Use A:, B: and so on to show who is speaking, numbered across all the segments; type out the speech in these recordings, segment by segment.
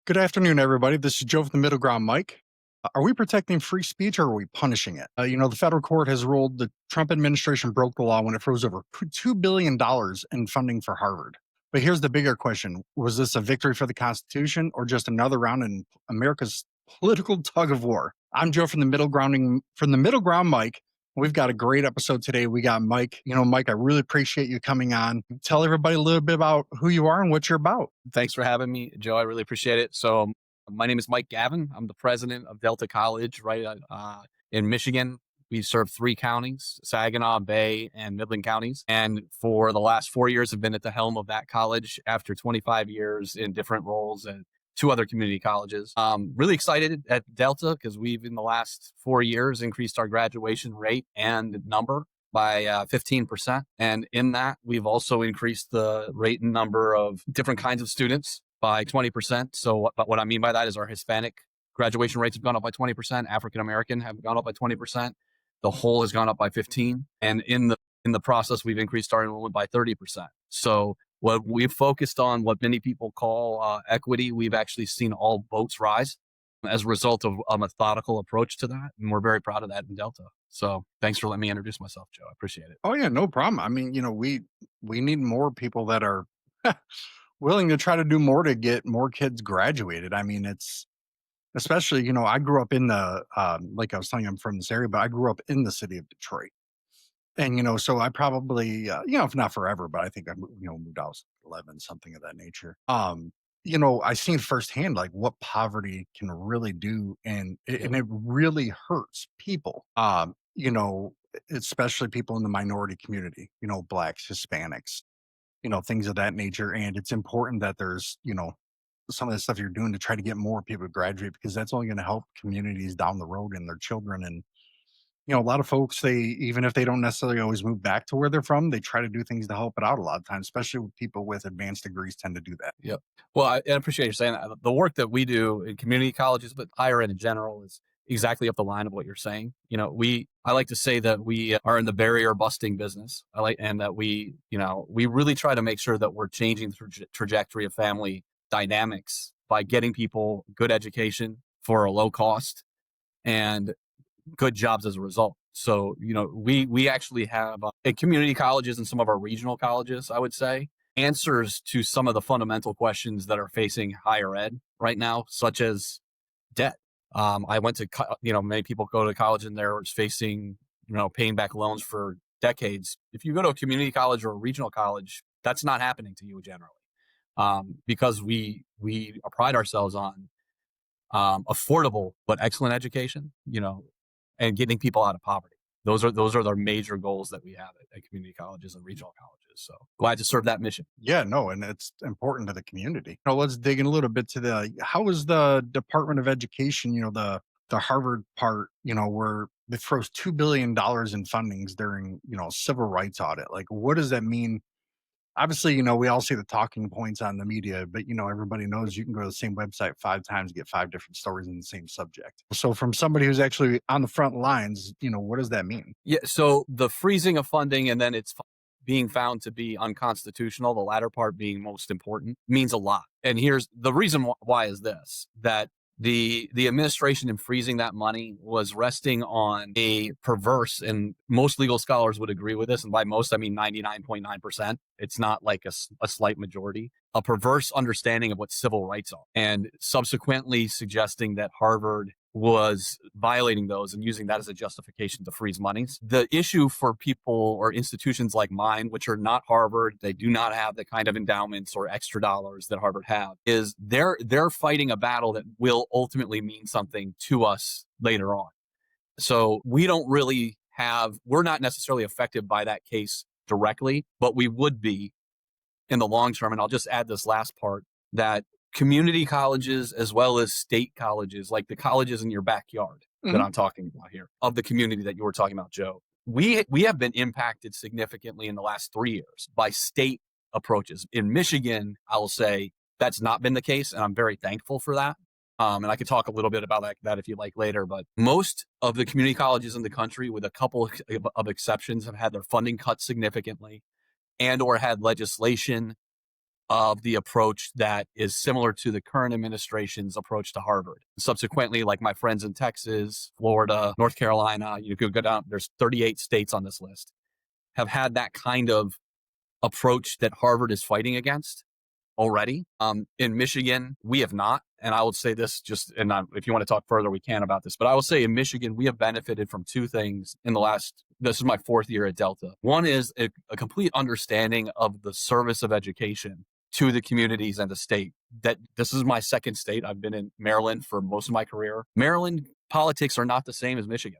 A: Good afternoon, everybody. This is Joe from the Middle Ground, Mike. Are we protecting free speech or are we punishing it? The federal court has ruled the Trump administration broke the law when it froze over $2 billion in funding for Harvard. But here's the bigger question. Was this a victory for the Constitution or just another round in America's political tug of war? I'm Joe from the Middle Ground, Mike. We've got a great episode today. We got Mike. Mike, I really appreciate you coming on. Tell everybody a little bit about who you are and what you're about.
B: Thanks for having me, Joe. I really appreciate it. So, my name is Mike Gavin. I'm the president of Delta College, right in Michigan. We serve three counties: Saginaw, Bay, and Midland counties. And for the last 4 years, I've been at the helm of that college after 25 years in different roles and two other community colleges. Really excited at Delta because we've, in the last 4 years, increased our graduation rate and number by 15%. And in that, we've also increased the rate and number of different kinds of students by 20%. So what I mean by that is our Hispanic graduation rates have gone up by 20%. African American have gone up by 20%. The whole has gone up by 15. And in the process, we've increased our enrollment by 30%. So what we've focused on, what many people call equity, we've actually seen all boats rise as a result of a methodical approach to that. And we're very proud of that in Delta. So thanks for letting me introduce myself, Joe. I appreciate it.
A: Oh yeah, no problem. I mean, we need more people that are willing to try to do more to get more kids graduated. I mean, it's especially, I grew up in the like I was telling you, I'm from this area, but I grew up in the city of Detroit. And so I probably if not forever, but I think moved out at 11, something of that nature. I seen firsthand like what poverty can really do, and it really hurts people. Especially people in the minority community, blacks, Hispanics, things of that nature. And it's important that there's, some of the stuff you're doing to try to get more people to graduate because that's only going to help communities down the road and their children. And, a lot of folks, they, even if they don't necessarily always move back to where they're from, they try to do things to help it out a lot of times, especially with people with advanced degrees tend to do that.
B: Yep. Well, I appreciate you saying that. The work that we do in community colleges, but higher ed in general, is exactly up the line of what you're saying. I like to say that we are in the barrier busting business. And that we really try to make sure that we're changing the trajectory of family dynamics by getting people good education for a low cost and good jobs as a result. So, we actually have in community colleges and some of our regional colleges, I would say, answers to some of the fundamental questions that are facing higher ed right now, such as debt. I went to, many people go to college and they're facing, paying back loans for decades. If you go to a community college or a regional college, that's not happening to you generally, because we pride ourselves on affordable but excellent education, and getting people out of poverty. Those are the major goals that we have at community colleges and regional colleges. So glad to serve that mission.
A: Yeah, no, and it's important to the community. Now let's dig in a little bit to how is the Department of Education, the Harvard part, where they froze $2 billion in fundings during, civil rights audit. Like, what does that mean? Obviously, we all see the talking points on the media, but everybody knows you can go to the same website 5 times, get 5 different stories in the same subject. So from somebody who's actually on the front lines, what does that mean?
B: Yeah. So the freezing of funding and then it's being found to be unconstitutional, the latter part being most important, means a lot. And here's the reason why is this, that the administration in freezing that money was resting on a perverse, and most legal scholars would agree with this, and by most I mean 99.9%. It's not like a slight majority, a perverse understanding of what civil rights are, and subsequently suggesting that Harvard was violating those and using that as a justification to freeze monies. The issue for people or institutions like mine, which are not Harvard, they do not have the kind of endowments or extra dollars that Harvard have, is they're fighting a battle that will ultimately mean something to us later on. So we're not necessarily affected by that case directly, but we would be in the long term. And I'll just add this last part, that community colleges as well as state colleges, like the colleges in your backyard that I'm talking about here, of the community that you were talking about, Joe, we have been impacted significantly in the last 3 years by state approaches. In Michigan, I will say that's not been the case, and I'm very thankful for that. And I could talk a little bit about that if you like later, but most of the community colleges in the country, with a couple of exceptions, have had their funding cut significantly and or had legislation of the approach that is similar to the current administration's approach to Harvard. Subsequently, like my friends in Texas, Florida, North Carolina, you could go down, there's 38 states on this list, have had that kind of approach that Harvard is fighting against already. In Michigan, we have not. And I will say this if you want to talk further, we can about this. But I will say in Michigan, we have benefited from two things this is my fourth year at Delta. One is a complete understanding of the service of education to the communities and the state. That this is my second state. I've been in Maryland for most of my career. Maryland politics are not the same as Michigan.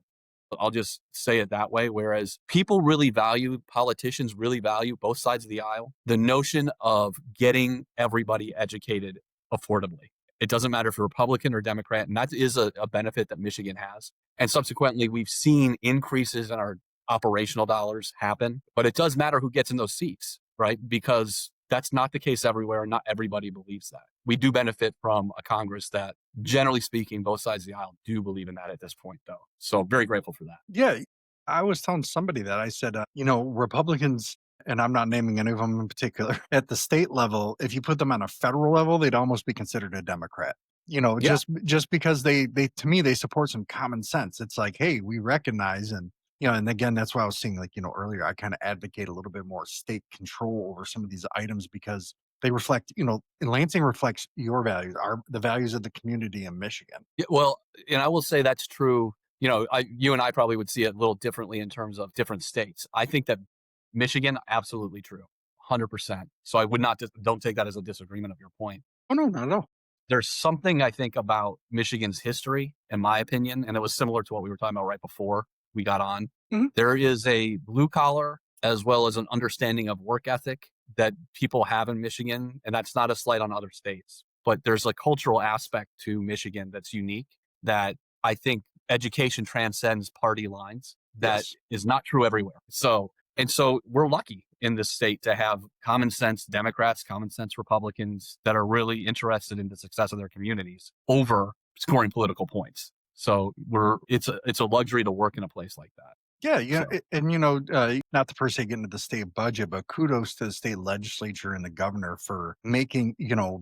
B: I'll just say it that way. Whereas politicians really value both sides of the aisle, the notion of getting everybody educated affordably. It doesn't matter if you're Republican or Democrat, and that is a benefit that Michigan has. And subsequently, we've seen increases in our operational dollars happen, but it does matter who gets in those seats, right? Because that's not the case everywhere. Not everybody believes that. We do benefit from a Congress that, generally speaking, both sides of the aisle do believe in that at this point, though. So very grateful for that.
A: Yeah. I was telling somebody that I said, Republicans, and I'm not naming any of them in particular, at the state level, if you put them on a federal level, they'd almost be considered a Democrat.
B: Yeah.
A: Just because they to me they support some common sense. It's like, hey, we recognize, and and again, that's why I was saying, like, earlier, I kind of advocate a little bit more state control over some of these items because they reflect, Lansing reflects your values, the values of the community in Michigan.
B: Yeah, well, and I will say that's true. You and I probably would see it a little differently in terms of different states. I think that Michigan, absolutely true, 100%. So I would not don't take that as a disagreement of your point.
A: Oh no, not at all.
B: There's something I think about Michigan's history, in my opinion, and it was similar to what we were talking about right before we got on.
A: Mhm.
B: There is a blue collar as well as an understanding of work ethic that people have in Michigan, and that's not a slight on other states. But there's a cultural aspect to Michigan that's unique that I think education transcends party lines. That
A: Yes.
B: is not true everywhere. So we're lucky in this state to have common sense Democrats, common sense Republicans that are really interested in the success of their communities over scoring political points. So it's a luxury to work in a place like that.
A: Yeah,
B: So
A: and not to per se get into the state budget, but kudos to the state legislature and the governor for making,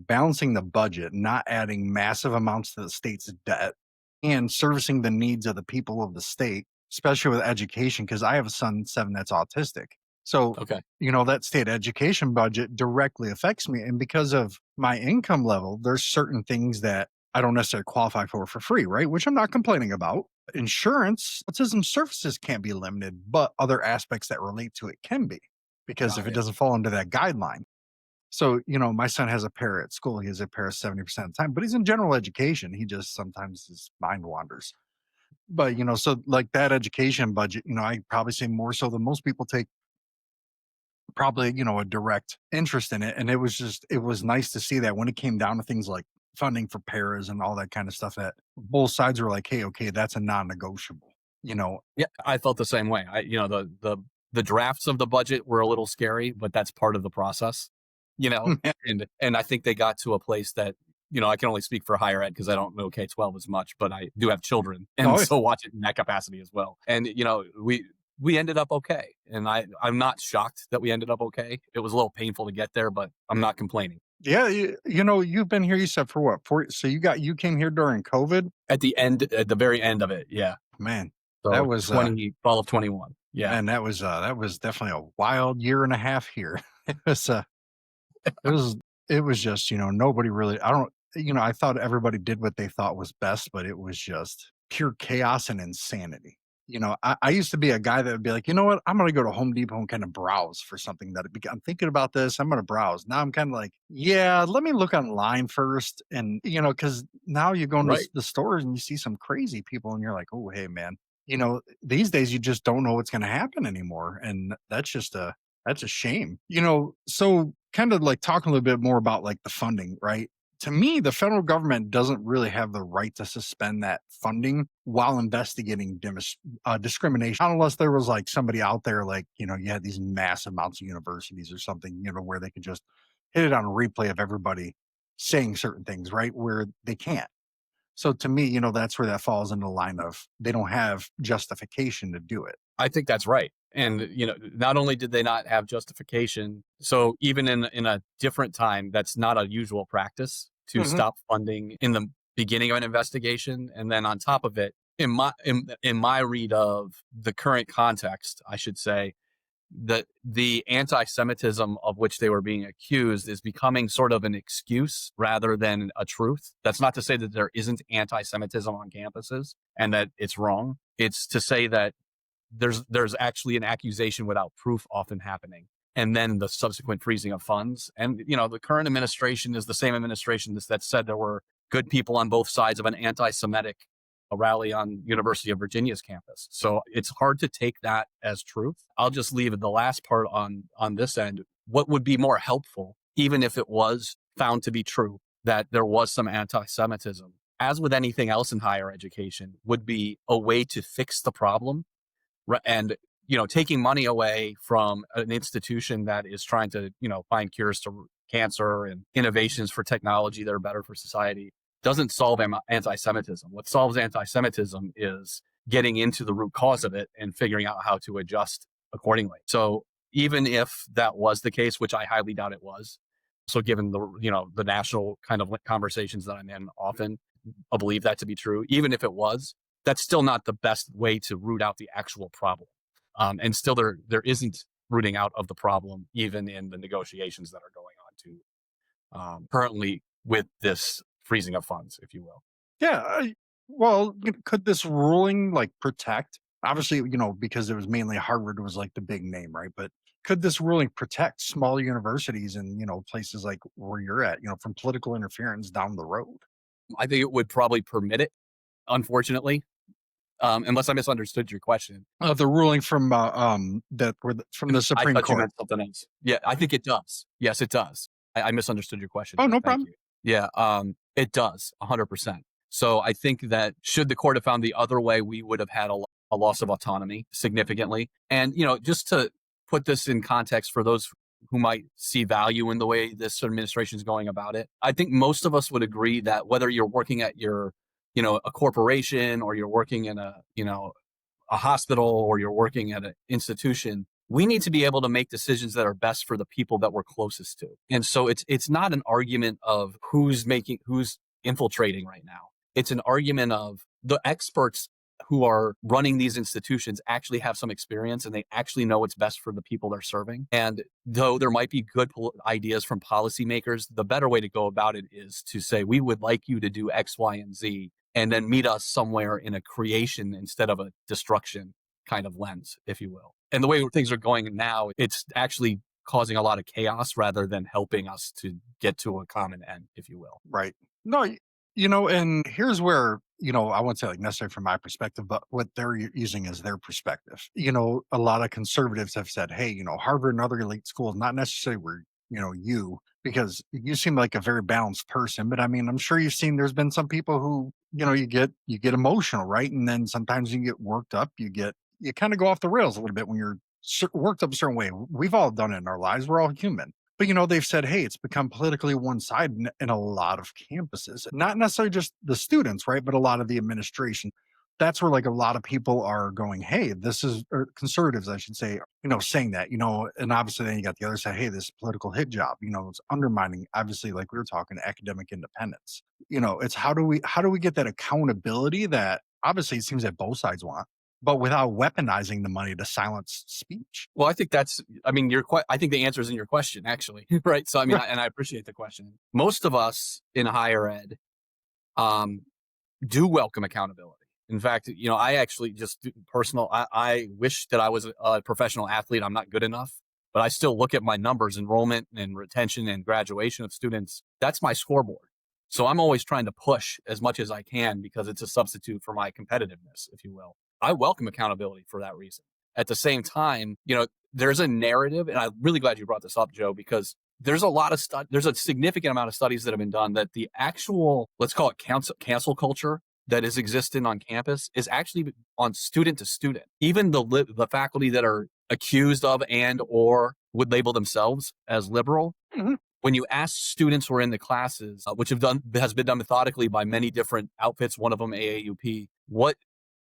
A: balancing the budget, not adding massive amounts to the state's debt, and servicing the needs of the people of the state, especially with education. Because I have a son, 7, that's autistic, so
B: okay,
A: that state education budget directly affects me, and because of my income level, there's certain things that I don't necessarily qualify for free, right? Which I'm not complaining about. Insurance, autism services can't be limited, but other aspects that relate to it can be, because if
B: got
A: it
B: it.
A: doesn't fall into that guideline. So, my son has a pair at school. He has a pair 70% of the time, but he's in general education. He just sometimes his mind wanders. But, so like that education budget, I probably say more so than most people take probably, a direct interest in it. And it was nice to see that when it came down to things like funding for paras and all that kind of stuff, that both sides were like, hey, okay, that's a non-negotiable, you know.
B: Yeah, I felt the same way. The drafts of the budget were a little scary, but that's part of the process, and I think they got to a place that, I can only speak for higher ed because I don't know K-12 as much, but I do have children and
A: Oh,
B: so watch it in that capacity as well. And, we ended up okay. And I'm not shocked that we ended up okay. It was a little painful to get there, but I'm not complaining.
A: yeah, you've been here, you said, for what? So you came here during COVID?
B: At the very end of it, yeah.
A: Man, that
B: So
A: was
B: fall of 21. Yeah.
A: man, that was definitely a wild year and a half here. It was it was it was just, nobody really, I don't, I thought everybody did what they thought was best, but it was just pure chaos and insanity. I used to be a guy that would be like, you know what, I'm going to go to Home Depot and kind of browse for something I'm thinking about this. I'm going to browse. Now I'm kind of like, yeah, let me look online first. And, because now you go into
B: Right.
A: the stores and you see some crazy people and you're like, oh, hey, man, these days you just don't know what's going to happen anymore. And that's a shame. So kind of like talking a little bit more about like the funding, right? To me, the federal government doesn't really have the right to suspend that funding while investigating discrimination, unless there was like somebody out there, like, you had these massive amounts of universities or something, where they could just hit it on a replay of everybody saying certain things, right? Where they can't. So to me, that's where that falls into the line of they don't have justification to do it.
B: I think that's right. And, not only did they not have justification, so even in a different time, that's not a usual practice to
A: Hmm.
B: stop funding in the beginning of an investigation. And then on top of it, in my read of the current context, I should say, that the anti-Semitism of which they were being accused is becoming sort of an excuse rather than a truth. That's not to say that there isn't anti-Semitism on campuses and that it's wrong. It's to say that there's actually an accusation without proof often happening, and then the subsequent freezing of funds. And the current administration is the same administration that said there were good people on both sides of an anti-Semitic rally on University of Virginia's campus. So it's hard to take that as truth. I'll just leave the last part on this end. What would be more helpful, even if it was found to be true that there was some anti-Semitism, as with anything else in higher education, would be a way to fix the problem. And taking money away from an institution that is trying to find cures to cancer and innovations for technology that are better for society doesn't solve anti-Semitism. What solves anti-Semitism is getting into the root cause of it and figuring out how to adjust accordingly. So even if that was the case, which I highly doubt it was, so given the national kind of conversations that I'm in often, I believe that to be true. Even if it was, that's still not the best way to root out the actual problem. And still there isn't rooting out of the problem, even in the negotiations that are going on currently with this freezing of funds, if you will.
A: Yeah. Well, could this ruling like protect? Obviously, because it was mainly Harvard was like the big name, right? But could this ruling protect small universities and places like where you're at, from political interference down the road?
B: I think it would probably permit it, unfortunately, unless I misunderstood your question.
A: The ruling from from the
B: I
A: Supreme
B: thought you
A: Court.
B: meant something else. Yeah, I think it does. Yes, it does. I misunderstood your question
A: Oh,
B: there.
A: no
B: Thank
A: problem.
B: you. Yeah, it does, 100%. So I think that should the court have found the other way, we would have had a loss of autonomy significantly. And, just to put this in context for those who might see value in the way this administration is going about it, I think most of us would agree that whether you're working at a corporation, or you're working in a hospital, or you're working at an institution, we need to be able to make decisions that are best for the people that we're closest to. And so it's not an argument of who's infiltrating right now. It's an argument of the experts who are running these institutions actually have some experience, and they actually know what's best for the people they're serving. And though there might be good ideas from policymakers, the better way to go about it is to say, we would like you to do X, Y, and Z, and then meet us somewhere in a creation instead of a destruction kind of lens, if you will. And the way things are going now, it's actually causing a lot of chaos rather than helping us to get to a common end, if you will.
A: Right. No, and here's where, I won't say like necessarily from my perspective, but what they're using as their perspective. A lot of conservatives have said, hey, Harvard and other elite schools, not necessarily where, because you seem like a very balanced person. But I mean, I'm sure you've seen there's been some people who, you get emotional, right? And then sometimes you get worked up, you kind of go off the rails a little bit when you're worked up a certain way. We've all done it in our lives. We're all human. But they've said, hey, it's become politically one-sided in a lot of campuses. Not necessarily just the students, right? But a lot of the administration. That's where like a lot of people are going, hey, this is or conservatives, I should say, saying that, and obviously then you got the other side, hey, this is a political hit job, it's undermining, obviously, like we were talking, academic independence. It's how do we get that accountability that obviously it seems that both sides want, but without weaponizing the money to silence speech.
B: Well, I think I think the answer is in your question, actually, right? So, and I appreciate the question. Most of us in higher ed um, do welcome accountability. In fact, I actually just personal. I wish that I was a professional athlete. I'm not good enough, but I still look at my numbers, enrollment and retention and graduation of students. That's my scoreboard. So I'm always trying to push as much as I can because it's a substitute for my competitiveness, if you will. I welcome accountability for that reason. At the same time, there's a narrative, and I'm really glad you brought this up, Joe, because there's a significant amount of studies that have been done that the actual, let's call it cancel culture that is existing on campus is actually on student to student. Even the faculty that are accused of and or would label themselves as liberal,
A: Mhm.
B: when you ask students who are in the classes, which has been done methodically by many different outfits, one of them AAUP, what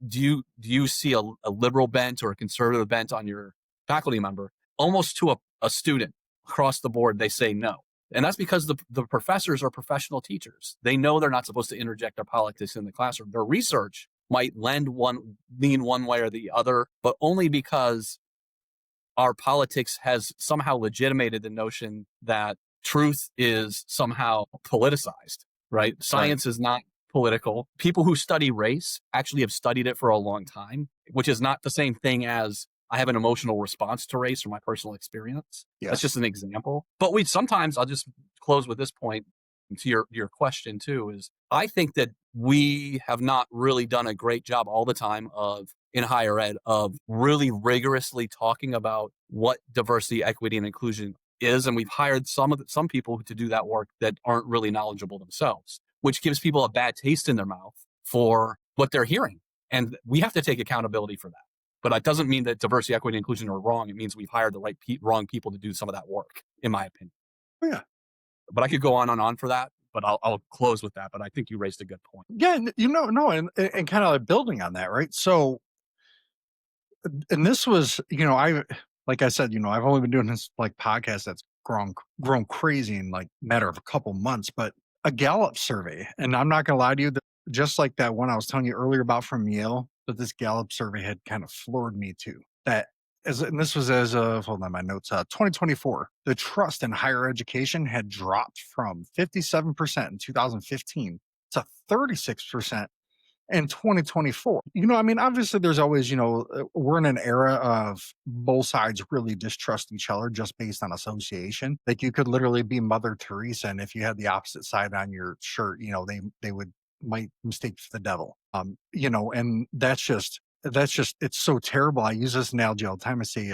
B: do you see a liberal bent or a conservative bent on your faculty member? Almost to a student across the board, they say no. And that's because the professors are professional teachers. They know they're not supposed to interject their politics in the classroom. Their research might lean one way or the other, but only because our politics has somehow legitimated the notion that truth is somehow politicized, right?
A: Right.
B: Science is not political. People who study race actually have studied it for a long time, which is not the same thing as I have an emotional response to race or my personal experience. That's
A: Yes.
B: just an example. But we sometimes, I'll just close with this point to your question too, is I think that we have not really done a great job all the time of in higher ed of really rigorously talking about what diversity, equity, and inclusion is. And we've hired some people to do that work that aren't really knowledgeable themselves, which gives people a bad taste in their mouth for what they're hearing. And we have to take accountability for that. But that doesn't mean that diversity, equity, and inclusion are wrong. It means we've hired the wrong people to do some of that work, in my opinion.
A: Oh, yeah.
B: But I could go on and on for that, but I'll close with that. But I think you raised a good point.
A: Yeah. No, and kind of like building on that, right? So, and this was, like I said, I've only been doing this like podcast that's grown crazy in like matter of a couple months, but a Gallup survey, and I'm not gonna lie to you, that just like that one I was telling you earlier about from Yale, that this Gallup survey had kind of floored me too. And this was as of, hold on, my notes, 2024, the trust in higher education had dropped from 57% in 2015 to 36% in 2024. Obviously there's always, we're in an era of both sides really distrust each other just based on association. Like you could literally be Mother Teresa, and if you had the opposite side on your shirt, they would might mistake you for the devil. And that's just it's so terrible. I use this analogy all the time. I say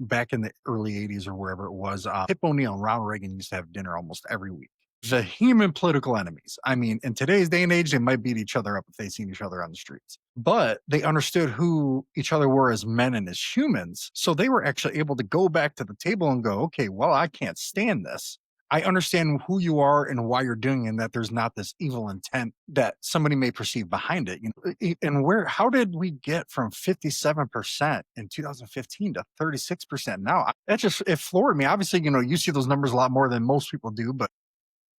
A: back in the early 80s or wherever it was, Tip O'Neill and Ronald Reagan used to have dinner almost every week. The human political enemies. I mean, in today's day and age, they might beat each other up if they seen each other on the streets. But they understood who each other were as men and as humans. So they were actually able to go back to the table and go, okay, well, I can't stand this. I understand who you are and why you're doing it, and that there's not this evil intent that somebody may perceive behind it. And how did we get from 57% in 2015 to 36% now? It floored me. Obviously, you see those numbers a lot more than most people do, but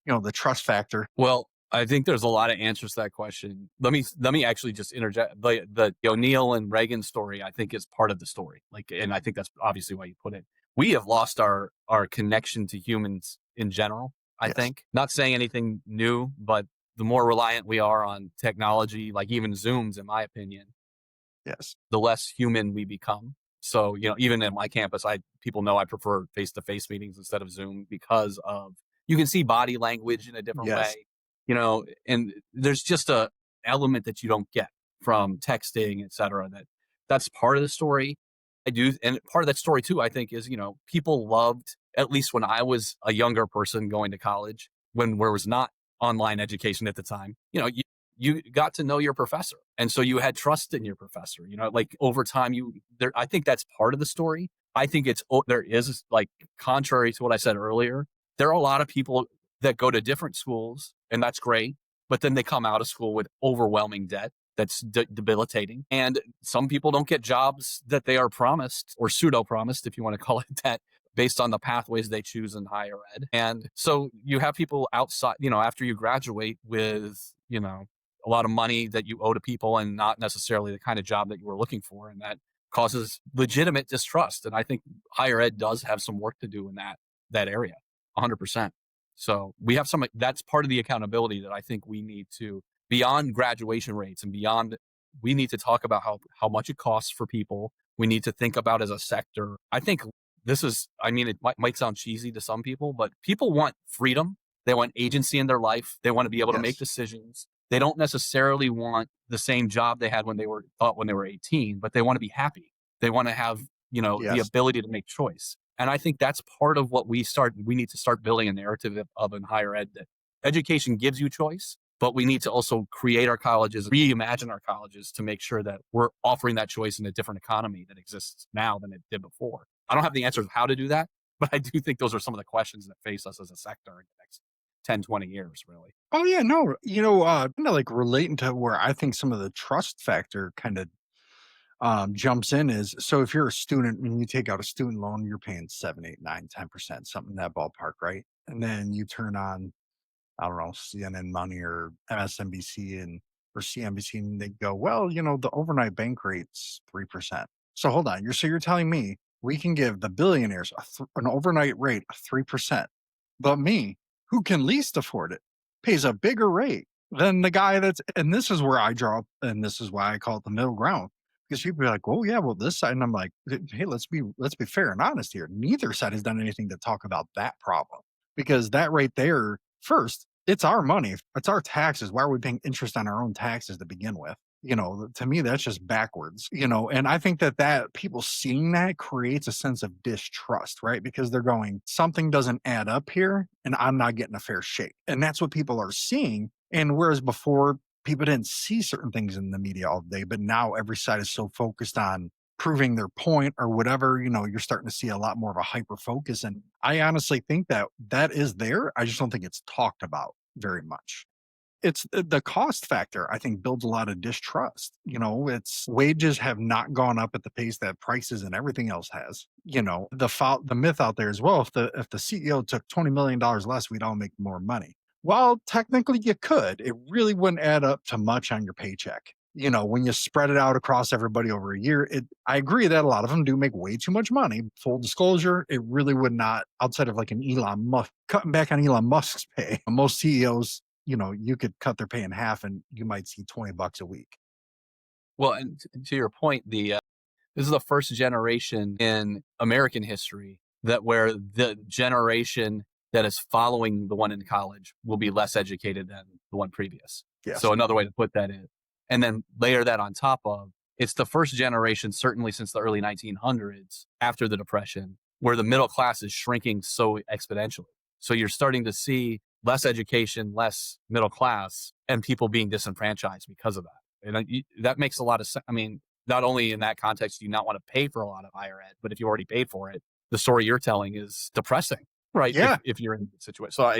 A: the trust factor.
B: Well, I think there's a lot of answers to that question. Let me actually just interject. The O'Neill and Reagan story, I think, is part of the story. And I think that's obviously why you put it. We have lost our connection to humans in general. I
A: Yes.
B: think, not saying anything new, but the more reliant we are on technology, like even Zooms, in my opinion,
A: Yes.
B: the less human we become. So, even at my campus, people know I prefer face-to-face meetings instead of Zoom because of you can see body language in a different
A: Yes.
B: way, and there's just a element that you don't get from texting, et cetera, that's part of the story. I do. And part of that story too, I think is, people loved, at least when I was a younger person going to college, when there was not online education at the time, you got to know your professor. And so you had trust in your professor, like over time, I think that's part of the story. I think there is like, contrary to what I said earlier, there are a lot of people that go to different schools, and that's great. But then they come out of school with overwhelming debt that's debilitating. And some people don't get jobs that they are promised, or pseudo promised, if you want to call it that, based on the pathways they choose in higher ed. And so you have people outside, after you graduate with, a lot of money that you owe to people and not necessarily the kind of job that you were looking for. And that causes legitimate distrust. And I think higher ed does have some work to do in that area, 100%. So that's part of the accountability that I think we need to, beyond graduation rates and beyond, we need to talk about how much it costs for people. We need to think about as a sector. I think it might sound cheesy to some people, but people want freedom. They want agency in their life. They want to be able to make
A: Yes.
B: decisions. They don't necessarily want the same job they had when they were 18, but they want to be happy. They want to have, the
A: Yes.
B: ability to make choice. And I think that's part of what we need to start building a narrative of in higher ed, that education gives you choice, but we need to also create our colleges, reimagine our colleges to make sure that we're offering that choice in a different economy that exists now than it did before. I don't have the answer of how to do that, but I do think those are some of the questions that face us as a sector in the next 10, 20 years, really.
A: Oh yeah, no, kind of like relating to where I think some of the trust factor kind of jumps in is so if you're a student and you take out a student loan, you're paying 7, 8, 9, 10%, something in that ballpark, right? And then you turn on, I don't know, CNN Money or MSNBC and or CNBC, and they go, well, the overnight bank rate's 3%. So hold on, you're telling me we can give the billionaires an overnight rate of 3%, but me, who can least afford it, pays a bigger rate than the guy that's. And this is where I draw up, and this is why I call it the middle ground. Because people are like, "Oh yeah, well this side," and I'm like, "Hey, let's be fair and honest here. Neither side has done anything to talk about that problem because that right there, first, it's our money, it's our taxes. Why are we paying interest on our own taxes to begin with? To me, that's just backwards. And I think that people seeing that creates a sense of distrust, right? Because they're going, something doesn't add up here, and I'm not getting a fair shake, and that's what people are seeing. And whereas before people didn't see certain things in the media all day, but now every side is so focused on proving their point or whatever, you're starting to see a lot more of a hyper focus. And I honestly think that is there. I just don't think it's talked about very much. It's the cost factor, I think, builds a lot of distrust. It's wages have not gone up at the pace that prices and everything else has. The myth out there as well, if the CEO took $20 million less, we'd all make more money. Well, technically you could. It really wouldn't add up to much on your paycheck. When you spread it out across everybody over a year, I agree that a lot of them do make way too much money. Full disclosure, it really would not, outside of like an Elon Musk, cutting back on Elon Musk's pay. Most CEOs, you could cut their pay in half and you might see $20 a week.
B: Well, and to your point, this is the first generation in American history that where the generation that is following the one in college will be less educated than the one previous.
A: Yes.
B: So another way to put that is, and then layer that on top of, it's the first generation, certainly since the early 1900s, after the Depression, where the middle class is shrinking so exponentially. So you're starting to see less education, less middle class, and people being disenfranchised because of that. And that makes a lot of sense. I mean, not only in that context do you not want to pay for a lot of higher ed, but if you already paid for it, the story you're telling is depressing, right?
A: Yeah.
B: If you're in the situation. So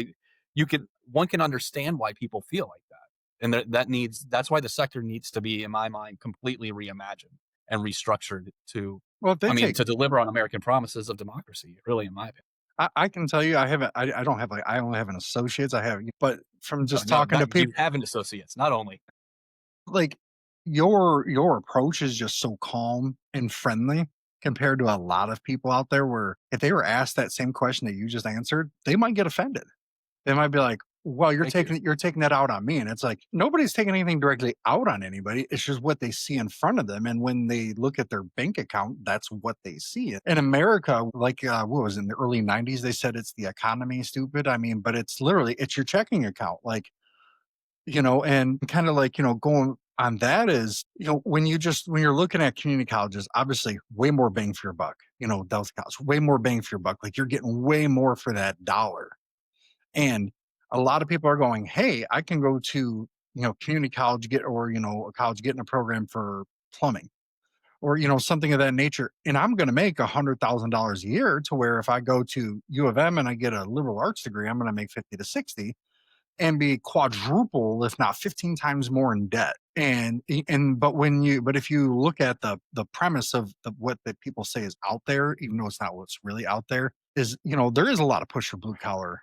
B: one can understand why people feel like that. And that's why the sector needs to be, in my mind, completely reimagined and restructured to deliver on American promises of democracy, really, in my opinion.
A: I can tell you, I haven't. I don't have I only have an associate's. I have, but from just talking to people,
B: you have an associates, not only.
A: like your approach is just so calm and friendly compared to a lot of people out there. Where if they were asked that same question that you just answered, they might get offended. They might be like, well, you're taking that out on me. And it's like, nobody's taking anything directly out on anybody. It's just what they see in front of them. And when they look at their bank account, that's what they see. In America, like, what was it, in the early 90s, they said it's the economy, stupid. I mean, but it's literally, it's your checking account. Like, and kind of like, going on that is, when you're looking at community colleges, obviously way more bang for your buck, those college, way more bang for your buck. Like you're getting way more for that dollar. And a lot of people are going, hey, I can go to, community college, a college, get in a program for plumbing or, something of that nature. And I'm going to make $100,000 a year to where if I go to U of M and I get a liberal arts degree, I'm going to make 50 to 60 and be quadruple, if not 15 times more in debt. But if you look at the premise of what the people say is out there, even though it's not what's really out there, is, there is a lot of push for blue collar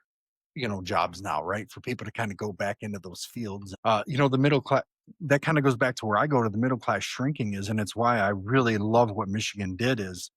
A: jobs now, right? For people to kind of go back into those fields. The middle class, that kind of goes back to where I go to the middle class shrinking is, and it's why I really love what Michigan did is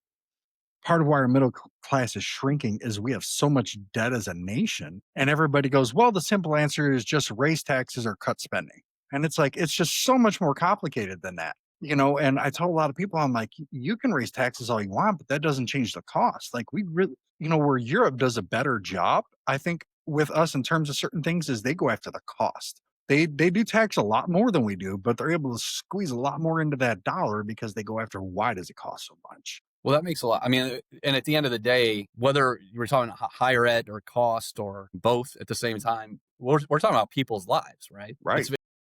A: part of why our middle class is shrinking is we have so much debt as a nation. And everybody goes, well, the simple answer is just raise taxes or cut spending. And it's like, it's just so much more complicated than that. And I tell a lot of people, I'm like, you can raise taxes all you want, but that doesn't change the cost. Like we really, where Europe does a better job, I think, with us in terms of certain things is they go after the cost. They do tax a lot more than we do, but they're able to squeeze a lot more into that dollar because they go after why does it cost so much.
B: Well, that makes a lot. I mean, and at the end of the day, whether you're talking higher ed or cost or both at the same time, we're talking about people's lives, right?
A: Right.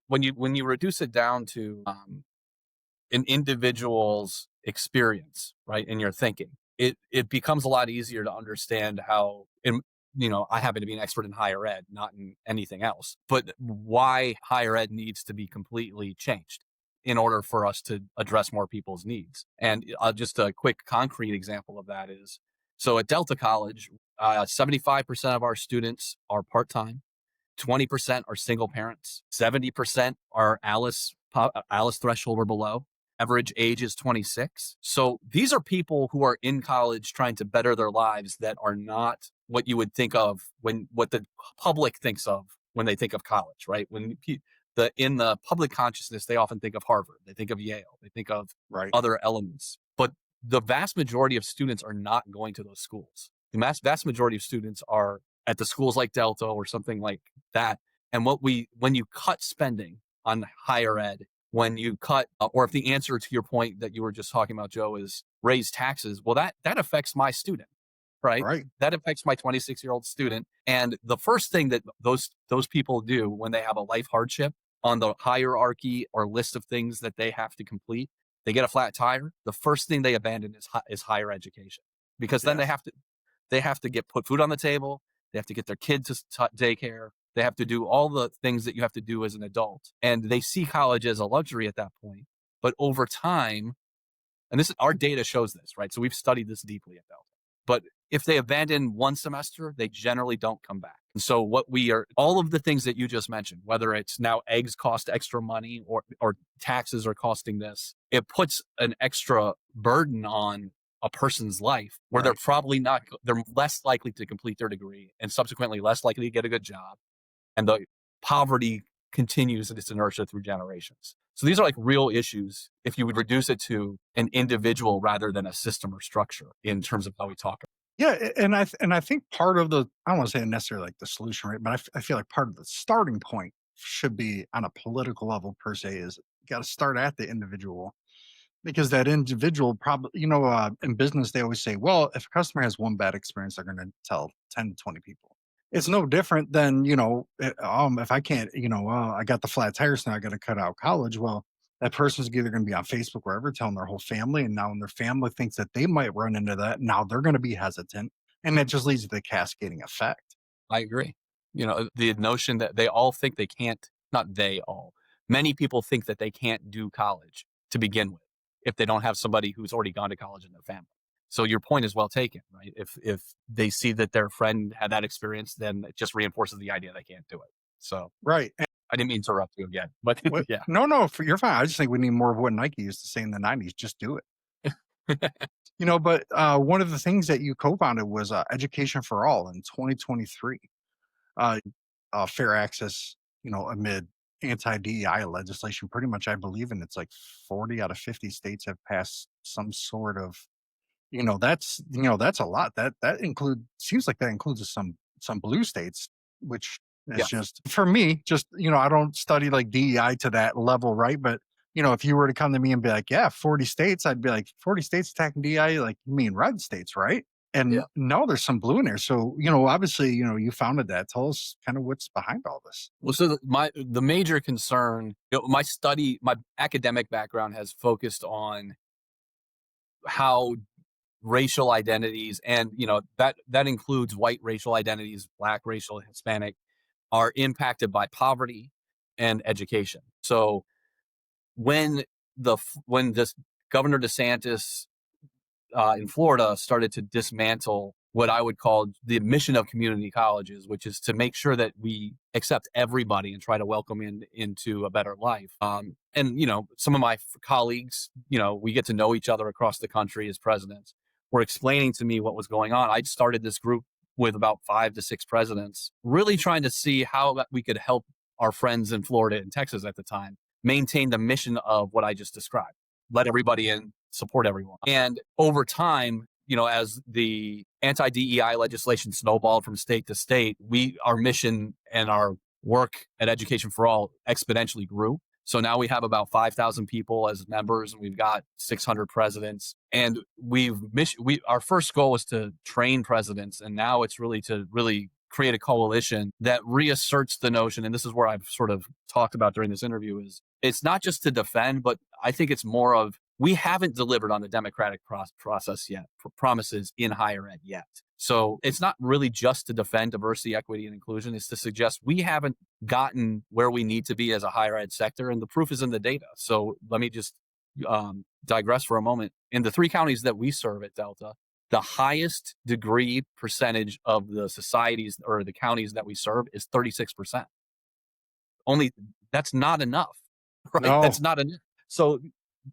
B: When you reduce it down to an individual's experience, right, in your thinking, it becomes a lot easier to understand how I happen to be an expert in higher ed, not in anything else, but why higher ed needs to be completely changed in order for us to address more people's needs. And just a quick concrete example of that is, so at Delta College, 75% of our students are part-time, 20% are single parents, 70% are Alice threshold or below. Average age is 26. So these are people who are in college trying to better their lives that are not what you would think of what the public thinks of when they think of college, right? In the public consciousness, they often think of Harvard, they think of Yale, they think of
A: Right.
B: other elements. But the vast majority of students are not going to those schools. The vast majority of students are at the schools like Delta or something like that. And when you cut spending on higher ed, when you cut, or if the answer to your point that you were just talking about, Joe, is raise taxes, well, that affects my student, right?
A: Right.
B: That affects my 26-year-old student. And the first thing that those people do when they have a life hardship on the hierarchy or list of things that they have to complete, they get a flat tire. The first thing they abandon is higher education, because then
A: Yes.
B: they have to put food on the table. They have to get their kids to daycare. They have to do all the things that you have to do as an adult. And they see college as a luxury at that point. But over time, and our data shows this, right? So we've studied this deeply at Delta. But if they abandon one semester, they generally don't come back. And so all of the things that you just mentioned, whether it's now eggs cost extra money or taxes are costing this, it puts an extra burden on a person's life where
A: Right.
B: they're less likely to complete their degree and subsequently less likely to get a good job. And the poverty continues in its inertia through generations. So these are like real issues if you would reduce it to an individual rather than a system or structure in terms of how we talk.
A: Yeah, and I think part of I don't want to say necessarily like the solution, right? But I feel like part of the starting point should be on a political level per se is got to start at the individual, because that individual probably, in business they always say, well, if a customer has one bad experience, they're going to tell 10 to 20 people. It's no different than, if I can't, I got the flat tires now, I got to cut out college. Well, that person's either going to be on Facebook, wherever, telling their whole family. And now when their family thinks that they might run into that, now they're going to be hesitant. And that just leads to the cascading effect.
B: I agree. The notion that they all think they can't, not they all, many people think that they can't do college to begin with if they don't have somebody who's already gone to college in their family. So your point is well taken, right? If they see that their friend had that experience, then it just reinforces the idea they can't do it. So
A: Right.
B: I didn't mean to interrupt you again, but yeah.
A: No, you're fine. I just think we need more of what Nike used to say in the 90s. Just do it. But one of the things that you co-founded was Education for All in 2023. Uh, Fair access, amid anti-DEI legislation. Pretty much, I believe in it's like 40 out of 50 states have passed some sort of, that's a lot. That seems like that includes some blue states, which is
B: Yes.
A: just for me. Just I don't study like DEI to that level, right? But if you were to come to me and be like, yeah, 40 states, I'd be like, 40 states attacking DEI, like you mean red states, right? And
B: Yeah.
A: no, there's some blue in there. So, obviously, you founded that. Tell us kind of what's behind all this.
B: Well, so the major concern, my academic background has focused on how racial identities, and that includes white racial identities, Black racial, Hispanic, are impacted by poverty and education. So when this Governor DeSantis in Florida started to dismantle what I would call the mission of community colleges, which is to make sure that we accept everybody and try to welcome into a better life. And some of my colleagues, we get to know each other across the country as presidents, were explaining to me what was going on. I started this group with about 5 to 6 presidents, really trying to see how we could help our friends in Florida and Texas at the time maintain the mission of what I just described. Let everybody in, support everyone. And over time, as the anti-DEI legislation snowballed from state to state, our mission and our work at Education for All exponentially grew. So now we have about 5,000 people as members, and we've got 600 presidents. And our first goal was to train presidents, and now it's really to create a coalition that reasserts the notion, and this is where I've sort of talked about during this interview, is it's not just to defend, but I think it's more of, we haven't delivered on the democratic process yet, promises in higher ed yet. So it's not really just to defend diversity, equity, and inclusion. It's to suggest we haven't gotten where we need to be as a higher ed sector, and the proof is in the data. So let me just digress for a moment. In the 3 counties that we serve at Delta, the highest degree percentage of the societies or the counties that we serve is 36%. Only that's not enough, right?
A: No.
B: That's not enough. So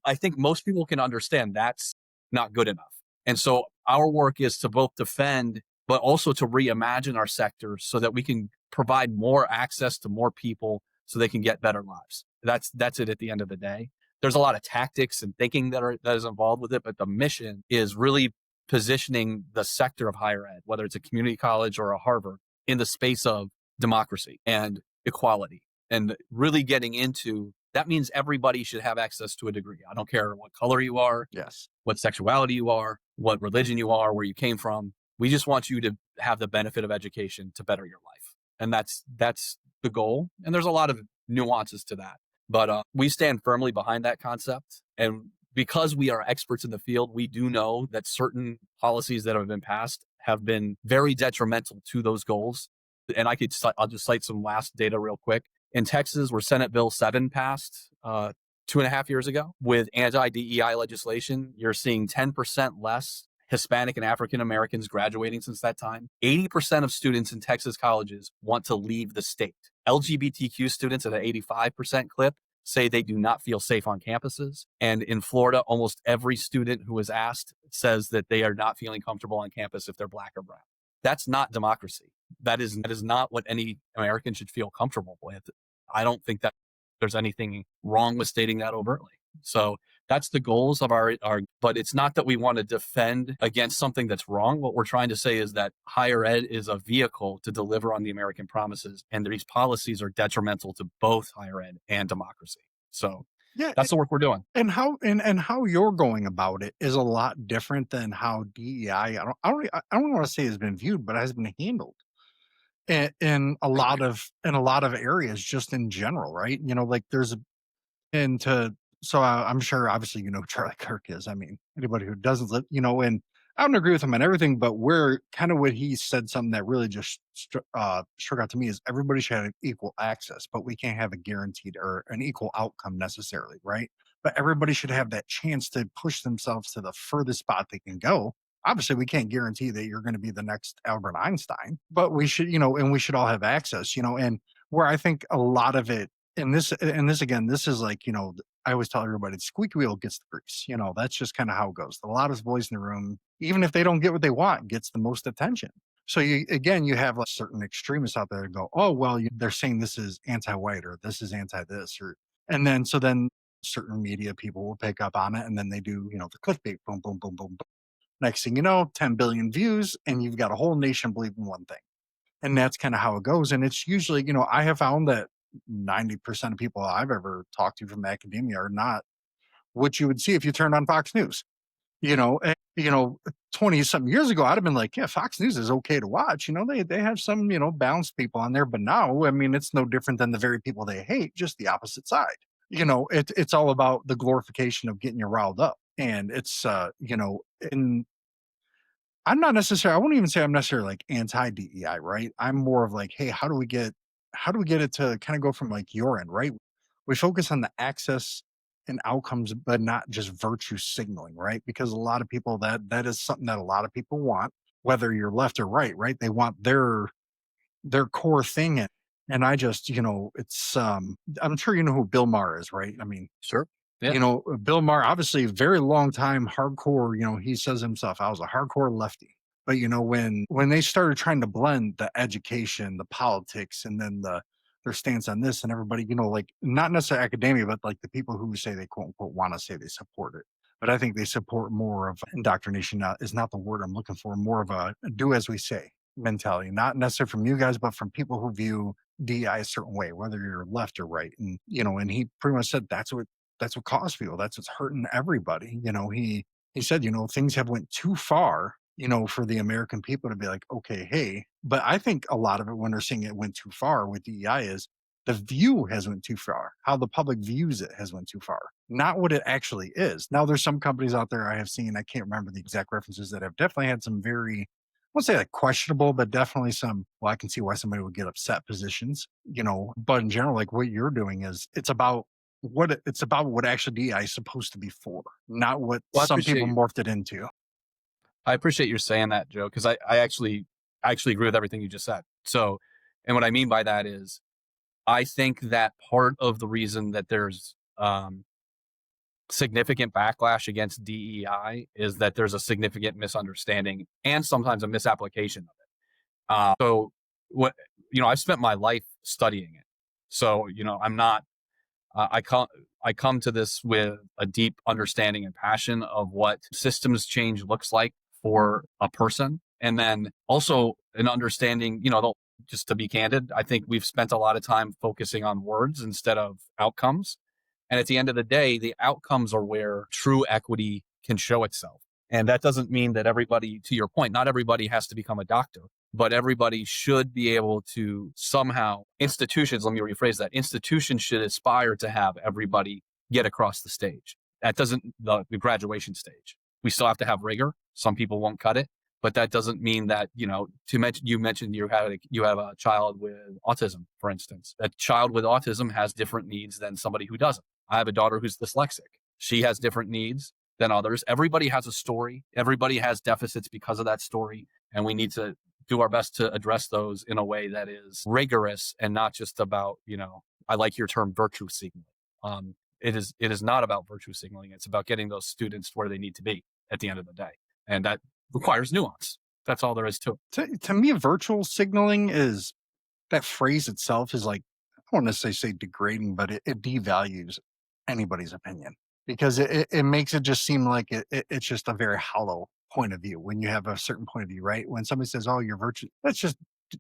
B: I think most people can understand that's not good enough. And so our work is to both defend, but also to reimagine our sector so that we can provide more access to more people so they can get better lives. That's it at the end of the day. There's a lot of tactics and thinking that is involved with it, but the mission is really positioning the sector of higher ed, whether it's a community college or a Harvard, in the space of democracy and equality, and really getting into that means everybody should have access to a degree. I don't care what color you are,
A: Yes.
B: what sexuality you are, what religion you are, where you came from. We just want you to have the benefit of education to better your life. And that's the goal. And there's a lot of nuances to that. But we stand firmly behind that concept. And because we are experts in the field, we do know that certain policies that have been passed have been very detrimental to those goals. And I'll just cite some last data real quick. In Texas, where Senate Bill 7 passed 2.5 years ago with anti-DEI legislation, you're seeing 10% less Hispanic and African Americans graduating since that time. 80% of students in Texas colleges want to leave the state. LGBTQ students at an 85% clip say they do not feel safe on campuses. And in Florida, almost every student who is asked says that they are not feeling comfortable on campus if they're Black or brown. That's not democracy. That is not what any American should feel comfortable with. I don't think that there's anything wrong with stating that overtly. So that's the goals of our, but it's not that we want to defend against something that's wrong. What we're trying to say is that higher ed is a vehicle to deliver on the American promises, and these policies are detrimental to both higher ed and democracy. So
A: Yeah.
B: that's the work we're doing.
A: And how you're going about it is a lot different than how DEI, I don't want to say has been viewed, but has been handled in a lot of areas, just in general, right? Like there's a and to so I'm sure obviously who Charlie Kirk is. I mean, anybody who doesn't live, and I don't agree with him on everything, but where kind of what he said, something that really just struck out to me, is everybody should have equal access, but we can't have a guaranteed or an equal outcome necessarily, right? But everybody should have that chance to push themselves to the furthest spot they can go. Obviously, we can't guarantee that you're going to be the next Albert Einstein, but we should, and we should all have access, and where I think a lot of it, and this again, this is like, I always tell everybody, the squeaky wheel gets the grease. That's just kind of how it goes. The loudest voice in the room, even if they don't get what they want, gets the most attention. So you have like certain extremists out there that go, oh well, they're saying this is anti-white or this is anti-this, and then certain media people will pick up on it, and then they do, the clickbait, boom, boom, boom, boom, boom. Next thing you know, 10 billion views, and you've got a whole nation believing one thing. And that's kind of how it goes. And it's usually, I have found that 90% of people I've ever talked to from academia are not what you would see if you turned on Fox News. 20 something years ago, I'd have been like, yeah, Fox News is okay to watch. They have some, balanced people on there. But now, I mean, it's no different than the very people they hate, just the opposite side. It's all about the glorification of getting you riled up. And it's, and I'm not necessarily, I wouldn't even say I'm necessarily like anti DEI, right? I'm more of like, hey, how do we get it to kind of go from like your end, right? We focus on the access and outcomes, but not just virtue signaling, right? Because a lot of people, that is something that a lot of people want, whether you're left or right? They want their core thing. And I just, it's I'm sure you know who Bill Maher is, right? I mean,
B: Sure. Yeah.
A: Bill Maher, obviously very long time hardcore, he says himself, I was a hardcore lefty. But when they started trying to blend the education, the politics, and then their stance on this, and everybody, like not necessarily academia, but like the people who say they quote unquote want to say they support it. But I think they support more of indoctrination, is not the word I'm looking for, more of a do as we say mentality, not necessarily from you guys, but from people who view DI a certain way, whether you're left or right. And and he pretty much said that's what caused people. That's what's hurting everybody. He said, things have went too far, for the American people to be like, okay, hey. But I think a lot of it, when they're saying it went too far with DEI, is the view has went too far. How the public views it has went too far, not what it actually is. Now, there's some companies out there I have seen, I can't remember the exact references, that have definitely had some very won't say like questionable, but definitely some, well, I can see why somebody would get upset positions, but in general, like what you're doing is it's about what actually DEI is supposed to be for, not what
B: Well,
A: some people morphed it into.
B: I appreciate you saying that, Joe, because I actually agree with everything you just said. So, and what I mean by that is, I think that part of the reason that there's significant backlash against DEI is that there's a significant misunderstanding and sometimes a misapplication of it. So, what I've spent my life studying it. So, I'm not. I come to this with a deep understanding and passion of what systems change looks like for a person, and then also an understanding. Just to be candid, I think we've spent a lot of time focusing on words instead of outcomes. And at the end of the day, the outcomes are where true equity can show itself. And that doesn't mean that everybody, to your point, not everybody has to become a doctor, but everybody should be able to somehow, institutions, let me rephrase that, institutions should aspire to have everybody get across the stage. That doesn't, the graduation stage. We still have to have rigor. Some people won't cut it, but that doesn't mean that, you mentioned you have a child with autism, for instance. A child with autism has different needs than somebody who doesn't. I have a daughter who's dyslexic. She has different needs than others. Everybody has a story. Everybody has deficits because of that story. And we need to do our best to address those in a way that is rigorous and not just about, I like your term virtue signaling. It is not about virtue signaling. It's about getting those students where they need to be at the end of the day. And that requires nuance. That's all there is to it.
A: To me, virtual signaling is that phrase itself is like, I don't necessarily say degrading, but it devalues anybody's opinion because it makes it just seem like it's just a very hollow point of view when you have a certain point of view, right? When somebody says, "Oh, you're virtue," that's just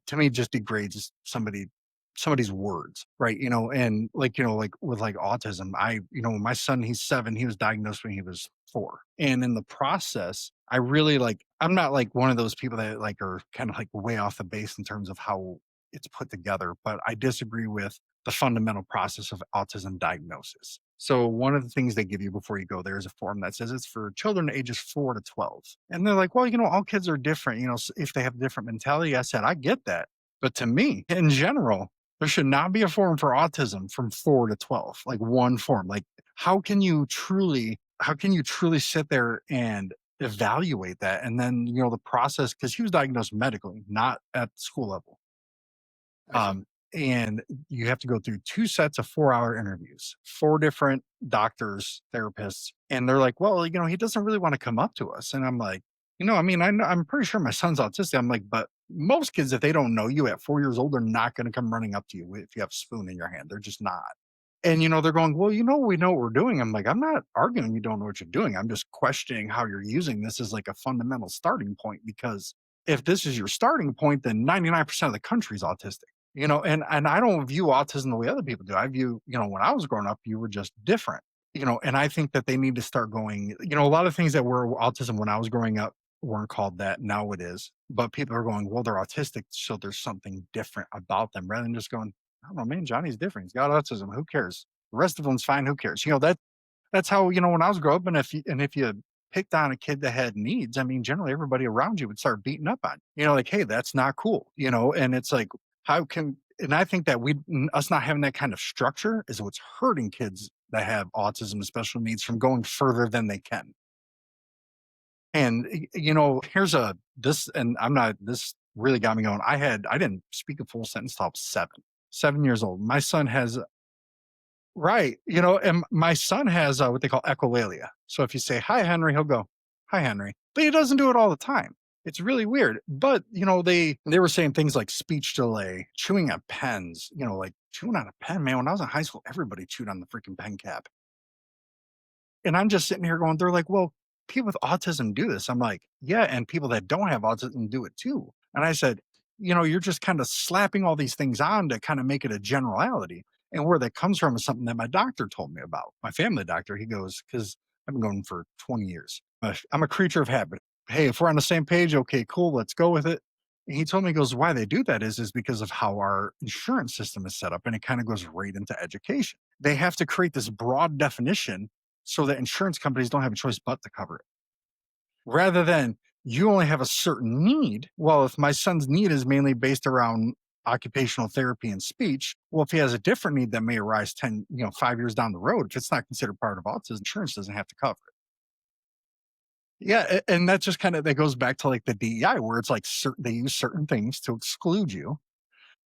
A: to me just degrades somebody's words, right? And like with like autism, my son, he's 7, he was diagnosed when he was 4. And in the process, I really like, I'm not like one of those people that like are kind of like way off the base in terms of how it's put together, but I disagree with the fundamental process of autism diagnosis. So one of the things they give you before you go there is a form that says it's for children ages 4 to 12. And they're like, well, all kids are different, if they have a different mentality. I said, I get that. But to me, in general, there should not be a form for autism from 4 to 12, like one form. Like, how can you truly sit there and evaluate that? And then, the process, because he was diagnosed medically, not at school level.
B: I see.
A: And you have to go through 2 sets of 4-hour interviews, 4 different doctors, therapists. And they're like, well, he doesn't really want to come up to us. And I'm like, I mean, I'm pretty sure my son's autistic. I'm like, but most kids, if they don't know you at 4 years old, they're not going to come running up to you if you have a spoon in your hand. They're just not. And, they're going, well, we know what we're doing. I'm like, I'm not arguing you don't know what you're doing. I'm just questioning how you're using this as like a fundamental starting point, because if this is your starting point, then 99% of the country is autistic. And I don't view autism the way other people do. I view, when I was growing up, you were just different. And I think that they need to start going, a lot of things that were autism when I was growing up weren't called that. Now it is. But people are going, well, they're autistic, so there's something different about them, rather than just going, I don't know, man, Johnny's different. He's got autism. Who cares? The rest of them's fine. Who cares? That's how, when I was growing up, and if you picked on a kid that had needs, I mean, generally everybody around you would start beating up on, like, hey, that's not cool, and it's like, and I think that us not having that kind of structure is what's hurting kids that have autism and special needs from going further than they can. And and this really got me going. I didn't speak a full sentence till I was 7 years old. My son has, right, and my son has what they call echolalia. So if you say, hi, Henry, he'll go, hi, Henry. But he doesn't do it all the time. It's really weird. But, they were saying things like speech delay, chewing on pens, like chewing on a pen, man. When I was in high school, everybody chewed on the freaking pen cap. And I'm just sitting here going, they're like, well, people with autism do this. I'm like, yeah, and people that don't have autism do it too. And I said, you're just kind of slapping all these things on to kind of make it a generality. And where that comes from is something that my doctor told me about. My family doctor, he goes, because I've been going for 20 years. I'm a creature of habit. Hey, if we're on the same page, okay, cool, let's go with it. And he told me, he goes, why they do that is because of how our insurance system is set up. And it kind of goes right into education. They have to create this broad definition so that insurance companies don't have a choice but to cover it. Rather than you only have a certain need. Well, if my son's need is mainly based around occupational therapy and speech, well, if he has a different need that may arise 10, 5 years down the road, if it's not considered part of autism, insurance doesn't have to cover it. Yeah, and that just kind of that goes back to like the DEI, where it's like they use certain things to exclude you,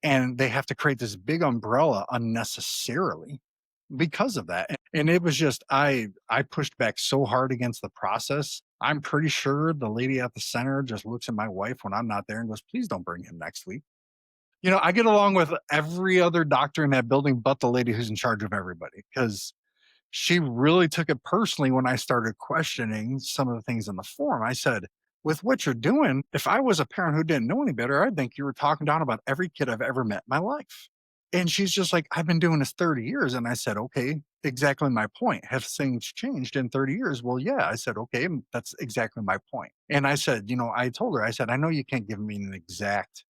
A: and they have to create this big umbrella unnecessarily because of that. And it was just I pushed back so hard against the process. I'm pretty sure the lady at the center just looks at my wife when I'm not there and goes, "Please don't bring him next week." I get along with every other doctor in that building but the lady who's in charge of everybody, because she really took it personally when I started questioning some of the things in the form. I said, "With what you're doing, if I was a parent who didn't know any better, I'd think you were talking down about every kid I've ever met in my life." And she's just like, "I've been doing this 30 years." And I said, "Okay, exactly my point. Have things changed in 30 years?" "Well, yeah." I said, "Okay, that's exactly my point." And I said, I told her, I said, "I know you can't give me an exact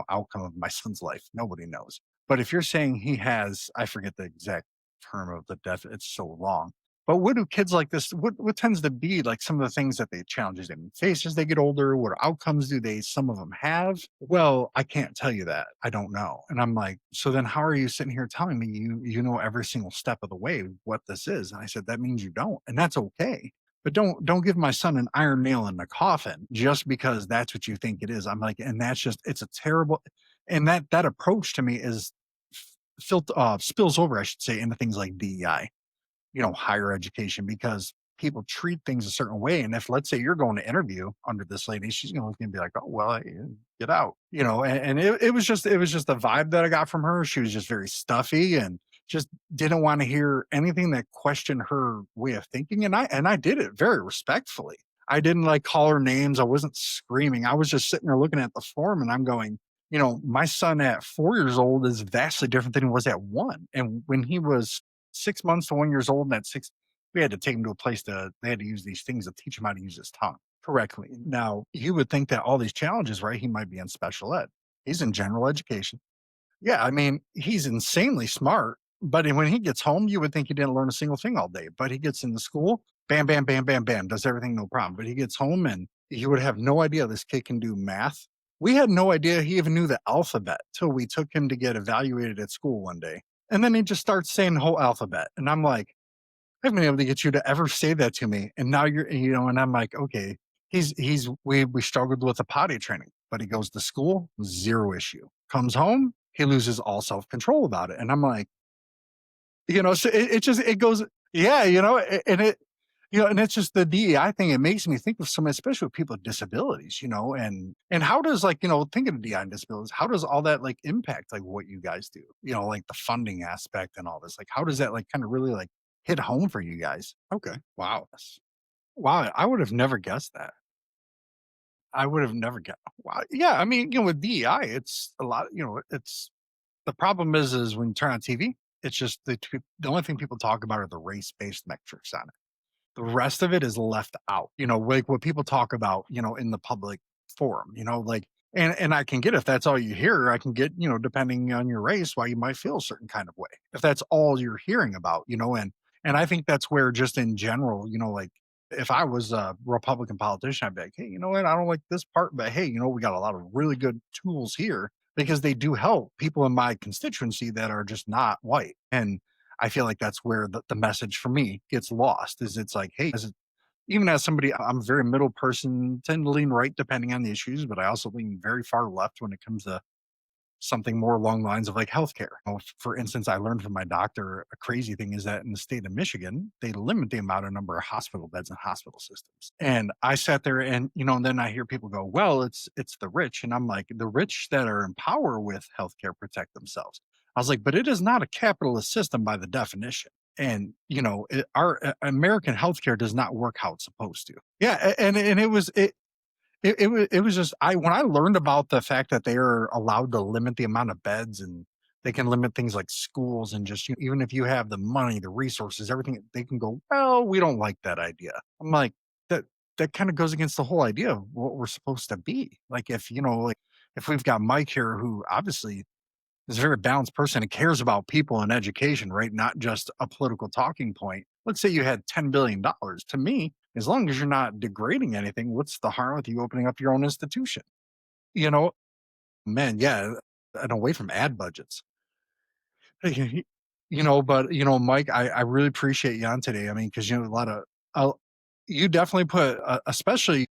A: outcome of my son's life. Nobody knows. But if you're saying he has, I forget the exact term of the death, it's so long. But what do kids like this, what tends to be like some of the things that they challenges they face as they get older? What outcomes do some of them have?" "Well, I can't tell you that. I don't know." And I'm like, "So then how are you sitting here telling me you know every single step of the way what this is?" And I said, "That means you don't. And that's okay. But don't give my son an iron nail in the coffin just because that's what you think it is." I'm like, and that's just it's a terrible, and that approach to me is spills over, I should say, into things like DEI, higher education, because people treat things a certain way. And if, let's say, you're going to interview under this lady, she's going to be like, "Oh, well, get out," and it was just the vibe that I got from her. She was just very stuffy and just didn't want to hear anything that questioned her way of thinking. And I did it very respectfully. I didn't like call her names. I wasn't screaming. I was just sitting there looking at the form and I'm going, my son at 4 years old is vastly different than he was at one. And when he was 6 months to 1 years old, and at six, we had to take him to a place they had to use these things to teach him how to use his tongue correctly. Now, you would think that all these challenges, right? He might be in special ed. He's in general education. Yeah, I mean, he's insanely smart, but when he gets home, you would think he didn't learn a single thing all day. But he gets into school, bam, bam, bam, bam, bam, does everything no problem. But he gets home and you would have no idea this kid can do math. We had no idea he even knew the alphabet till we took him to get evaluated at school one day. And then he just starts saying the whole alphabet. And I'm like, "I haven't been able to get you to ever say that to me." And now and I'm like, "Okay, we struggled with the potty training, but he goes to school, zero issue. Comes home, he loses all self control about it." And I'm like, so it just, it goes, yeah, and it's just the DEI thing. It makes me think of some, especially with people with disabilities, and how does like, thinking of DEI and disabilities, how does all that like impact like what you guys do? Like the funding aspect and all this. Like, how does that like kind of really like hit home for you guys? Okay. Wow. Wow. I would have never guessed that. I would have never guessed. Wow. Yeah. I mean, with DEI, it's a lot, it's the problem is when you turn on TV, it's just the only thing people talk about are the race based metrics on it. The rest of it is left out, like what people talk about, in the public forum, like, and I can get, if that's all you hear, I can get, depending on your race, why you might feel a certain kind of way. If that's all you're hearing about, and I think that's where just in general, like if I was a Republican politician, I'd be like, "Hey, you know what? I don't like this part, but hey, we got a lot of really good tools here because they do help people in my constituency that are just not white." And I feel like that's where the message for me gets lost is it's like, hey, even as somebody, I'm a very middle person, tend to lean right depending on the issues, but I also lean very far left when it comes to something more along the lines of like healthcare. For instance, I learned from my doctor a crazy thing is that in the state of Michigan, they limit the amount of number of hospital beds in hospital systems. And I sat there and and then I hear people go, "Well, it's the rich." And I'm like, the rich that are in power with healthcare protect themselves. I was like, but it is not a capitalist system by the definition. And our American healthcare does not work how it's supposed to. Yeah, and it was just when I learned about the fact that they are allowed to limit the amount of beds and they can limit things like schools and just even if you have the money, the resources, everything, they can go, "Well, we don't like that idea." I'm like, that kind of goes against the whole idea of what we're supposed to be. Like if like if we've got Mike here who obviously is a very balanced person and cares about people and education, right? Not just a political talking point. Let's say you had $10 billion. To me, as long as you're not degrading anything, what's the harm with you opening up your own institution? You know, man, yeah, and away from ad budgets. But Mike, I really appreciate you on today. I mean, because a lot of, uh, you definitely put, especially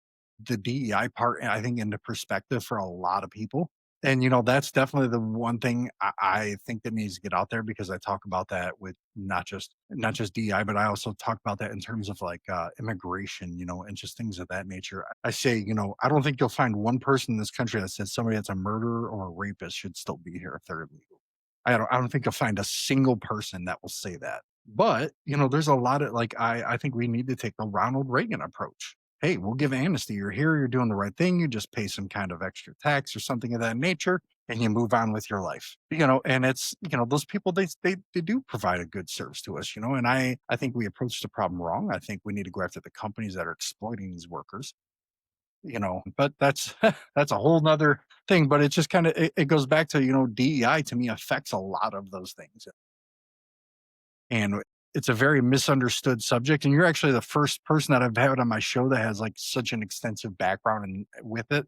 A: the DEI part, I think, into perspective for a lot of people. And that's definitely the one thing I think that needs to get out there, because I talk about that with not just DEI, but I also talk about that in terms of like immigration, and just things of that nature. I say, I don't think you'll find one person in this country that says somebody that's a murderer or a rapist should still be here if they're illegal. I don't think you'll find a single person that will say that. But, there's a lot of like I think we need to take the Ronald Reagan approach. Hey, we'll give amnesty. You're here, you're doing the right thing. You just pay some kind of extra tax or something of that nature, and you move on with your life. And it's, those people, they do provide a good service to us, and I think we approach the problem wrong. I think we need to go after the companies that are exploiting these workers, but that's that's a whole nother thing. But it just kind of it goes back to, DEI to me affects a lot of those things, and it's a very misunderstood subject, and you're actually the first person that I've had on my show that has like such an extensive background with it.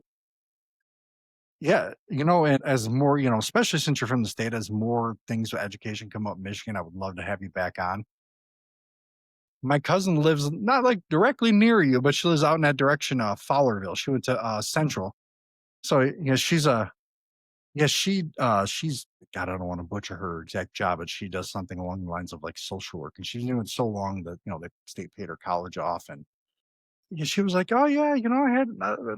A: Yeah, and as more, especially since you're from the state, as more things with education come up in Michigan, I would love to have you back on. My cousin lives not like directly near you, but she lives out in that direction, Fowlerville. She went to Central. So, she's a yeah, she's God, I don't want to butcher her exact job, but she does something along the lines of like social work, and she's doing it so long that the state paid her college off, and yeah, she was like, "Oh yeah, I had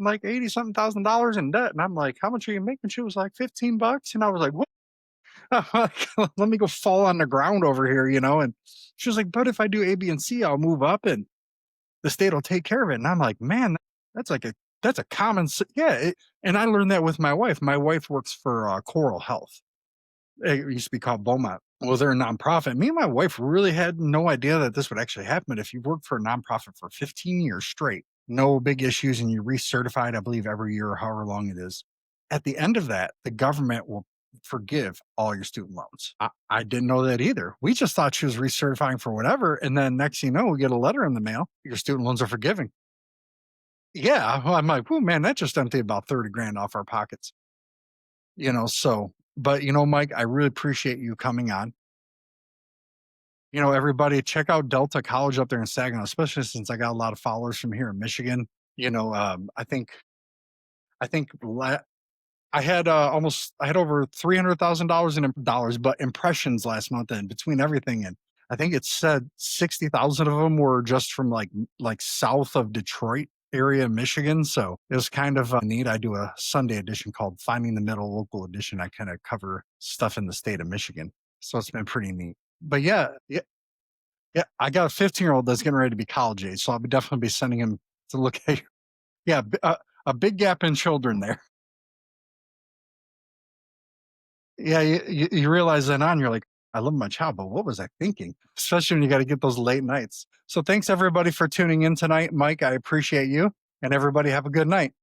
A: like 80 something thousand dollars in debt," and I'm like, "How much are you making?" She was like, $15, and I was like, "What?" I'm like, let me go fall on the ground over here, and she was like, "But if I do A, B, and C, I'll move up, and the state will take care of it." And I'm like, "Man, that's like that's a yeah." And I learned that with my wife. My wife works for Coral Health. It used to be called Beaumont. Well, they're a nonprofit. Me and my wife really had no idea that this would actually happen. But if you work for a nonprofit for 15 years straight, no big issues, and you're recertified, I believe, every year or however long it is, at the end of that, the government will forgive all your student loans. I didn't know that either. We just thought she was recertifying for whatever. And then next thing you know, we get a letter in the mail. Your student loans are forgiven. Yeah. Well, I'm like, oh man, that just emptied about 30 grand off our pockets. But Mike, I really appreciate you coming on. Everybody check out Delta College up there in Saginaw, especially since I got a lot of followers from here in Michigan. I think I had over $300,000 in dollars, but impressions last month, and between everything, and I think it said 60,000 of them were just from like south of Detroit area, Michigan. So it was kind of neat. I do a Sunday edition called Finding the Middle Local Edition. I kind of cover stuff in the state of Michigan, so it's been pretty neat. But yeah, yeah, yeah. I got a 15-year-old that's getting ready to be college age, so I'll definitely be sending him to look at. Yeah, a big gap in children there. Yeah, you realize then on, you're like, "I love my child, but what was I thinking?" Especially when you gotta get those late nights. So thanks everybody for tuning in tonight. Mike, I appreciate you, and everybody have a good night.